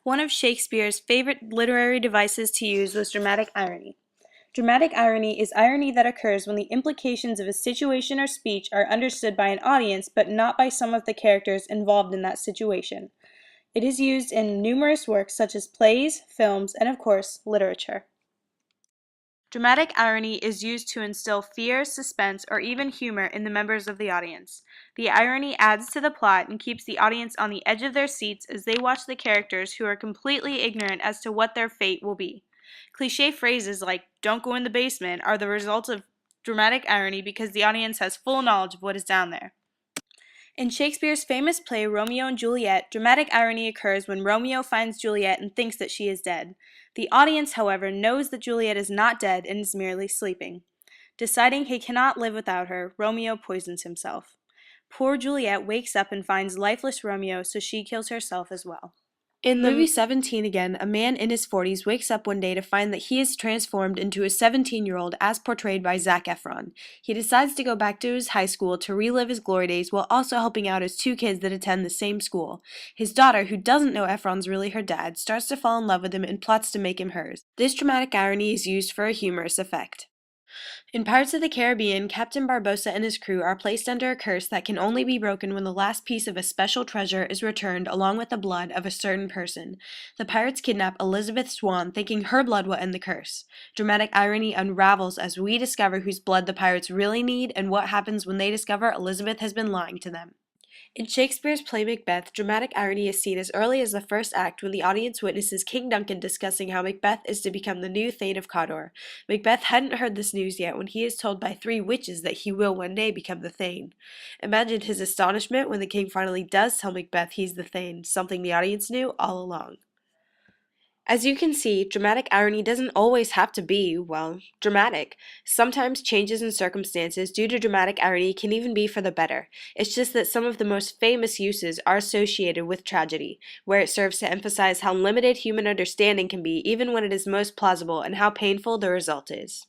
One of Shakespeare's favorite literary devices to use was dramatic irony. Dramatic irony is irony that occurs when the implications of a situation or speech are understood by an audience but not by some of the characters involved in that situation. It is used in numerous works such as plays, films, and of course, literature. Dramatic irony is used to instill fear, suspense, or even humor in the members of the audience. The irony adds to the plot and keeps the audience on the edge of their seats as they watch the characters who are completely ignorant as to what their fate will be. Cliché phrases like, "don't go in the basement," are the result of dramatic irony because the audience has full knowledge of what is down there. In Shakespeare's famous play Romeo and Juliet, dramatic irony occurs when Romeo finds Juliet and thinks that she is dead. The audience, however, knows that Juliet is not dead and is merely sleeping. Deciding he cannot live without her, Romeo poisons himself. Poor Juliet wakes up and finds lifeless Romeo, so she kills herself as well. In the movie 17 again, a man in his 40s wakes up one day to find that he is transformed into a 17-year-old as portrayed by Zac Efron. He decides to go back to his high school to relive his glory days while also helping out his two kids that attend the same school. His daughter, who doesn't know Efron's really her dad, starts to fall in love with him and plots to make him hers. This dramatic irony is used for a humorous effect. In Pirates of the Caribbean, Captain Barbossa and his crew are placed under a curse that can only be broken when the last piece of a special treasure is returned along with the blood of a certain person. The pirates kidnap Elizabeth Swann, thinking her blood will end the curse. Dramatic irony unravels as we discover whose blood the pirates really need and what happens when they discover Elizabeth has been lying to them. In Shakespeare's play Macbeth, dramatic irony is seen as early as the first act when the audience witnesses King Duncan discussing how Macbeth is to become the new Thane of Cawdor. Macbeth hadn't heard this news yet when he is told by three witches that he will one day become the Thane. Imagine his astonishment when the king finally does tell Macbeth he's the Thane, something the audience knew all along. As you can see, dramatic irony doesn't always have to be, well, dramatic. Sometimes changes in circumstances due to dramatic irony can even be for the better. It's just that some of the most famous uses are associated with tragedy, where it serves to emphasize how limited human understanding can be even when it is most plausible and how painful the result is.